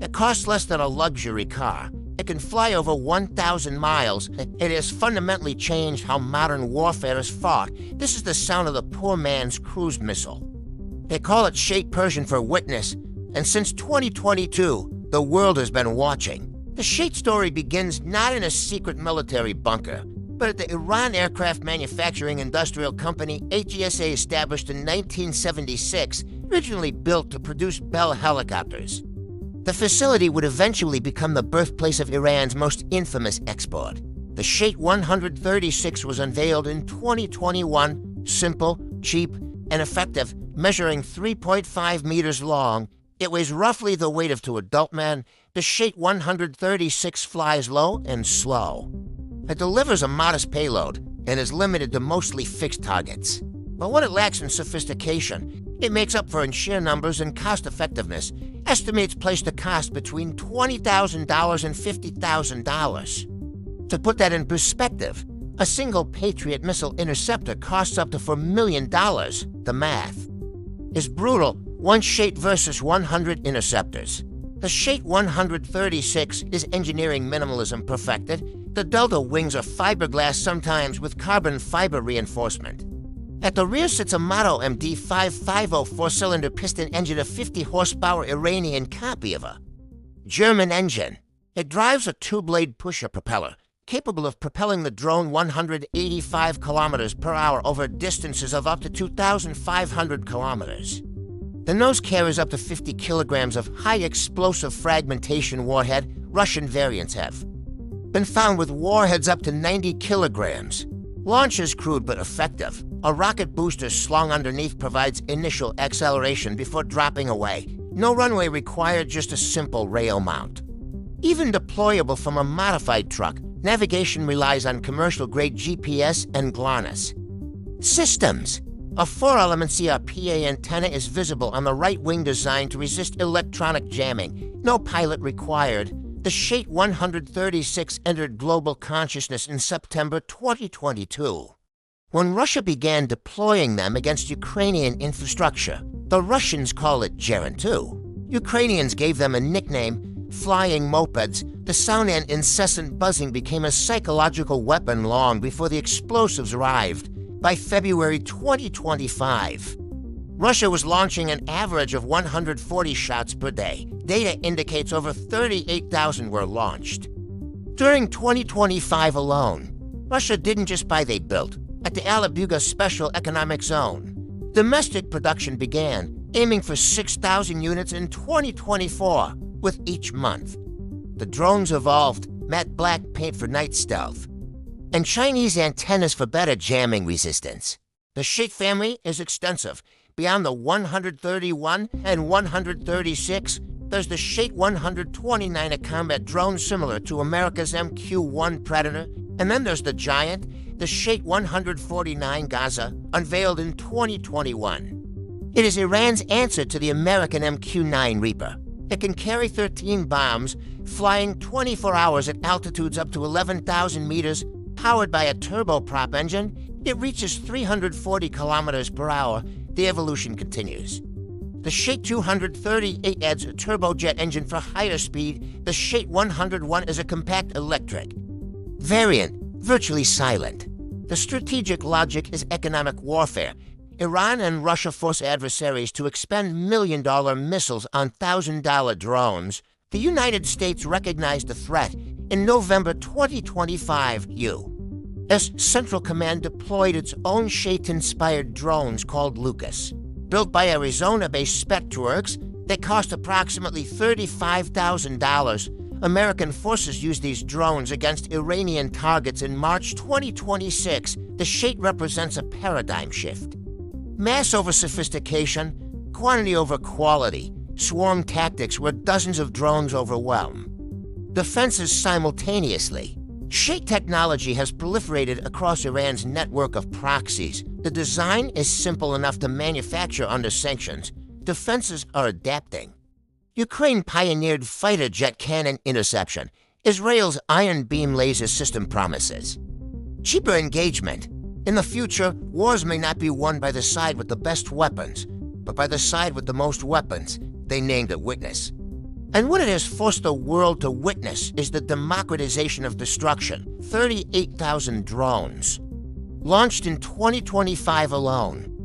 It costs less than a luxury car. It can fly over 1,000 miles. It has fundamentally changed how modern warfare is fought. This is the sound of the poor man's cruise missile. They call it Shahed Persian for witness, and since 2022, the world has been watching. The Shahed story begins not in a secret military bunker, but at the Iran Aircraft Manufacturing Industrial Company HESA established in 1976, originally built to produce Bell helicopters. The facility would eventually become the birthplace of Iran's most infamous export. The Shahed 136 was unveiled in 2021, simple, cheap, and effective, measuring 3.5 meters long. It weighs roughly the weight of two adult men. The Shahed 136 flies low and slow. It delivers a modest payload and is limited to mostly fixed targets. But what it lacks in sophistication, it makes up for in sheer numbers and cost-effectiveness. Estimates place the cost between $20,000 and $50,000. To put that in perspective, a single Patriot missile interceptor costs up to $4 million. The math is brutal. One Shahed versus 100 interceptors. The Shahed 136 is engineering minimalism perfected. The delta wings are fiberglass, sometimes with carbon fiber reinforcement. At the rear sits a Motto MD 550 four-cylinder piston engine, a 50-horsepower Iranian copy of a German engine. It drives a two-blade pusher propeller, capable of propelling the drone 185 kilometers per hour over distances of up to 2,500 kilometers. The nose carries up to 50 kilograms of high-explosive fragmentation warhead. Russian variants have been found with warheads up to 90 kilograms. Launch is crude but effective. A rocket booster slung underneath provides initial acceleration before dropping away. No runway required, just a simple rail mount. Even deployable from a modified truck, navigation relies on commercial-grade GPS and GLONASS. Systems. A 4-element CRPA antenna is visible on the right wing, designed to resist electronic jamming. No pilot required. The Shahed 136 entered global consciousness in September 2022. When Russia began deploying them against Ukrainian infrastructure, the Russians call it Geran-2. Ukrainians gave them a nickname, flying mopeds. The sound and incessant buzzing became a psychological weapon long before the explosives arrived. By February 2025, Russia was launching an average of 140 shots per day. Data indicates over 38,000 were launched. During 2025 alone, Russia didn't just buy, they built. At the Alabuga Special Economic Zone, domestic production began, aiming for 6,000 units in 2024, with each month. The drones evolved, matte black paint for night stealth, and Chinese antennas for better jamming resistance. The Shahed family is extensive. Beyond the 131 and 136, there's the Shahed 129, a combat drone similar to America's MQ-1 Predator, and then there's the giant, the Shahed 149 Gaza, unveiled in 2021. It is Iran's answer to the American MQ-9 Reaper. It can carry 13 bombs, flying 24 hours at altitudes up to 11,000 meters, powered by a turboprop engine. It reaches 340 kilometers per hour. The evolution continues. The Shahed 238 adds a turbojet engine for higher speed. The Shahed 101 is a compact electric variant, virtually silent. The strategic logic is economic warfare. Iran and Russia force adversaries to expend million-dollar missiles on $1,000 drones. The United States recognized the threat. In November 2025, U.S. Central Command deployed its own Shahed-inspired drones called Lucas. Built by Arizona-based Spectreworks, they cost approximately $35,000. American forces used these drones against Iranian targets in March 2026. The Shahed represents a paradigm shift. Mass over sophistication, quantity over quality, swarm tactics where dozens of drones overwhelm defenses simultaneously. Shahed technology has proliferated across Iran's network of proxies. The design is simple enough to manufacture under sanctions. Defenses are adapting. Ukraine pioneered fighter jet cannon interception. Israel's Iron Beam laser system promises cheaper engagement. In the future, wars may not be won by the side with the best weapons, but by the side with the most weapons. They named a witness. And what it has forced the world to witness is the democratization of destruction. 38,000 drones. Launched in 2025 alone.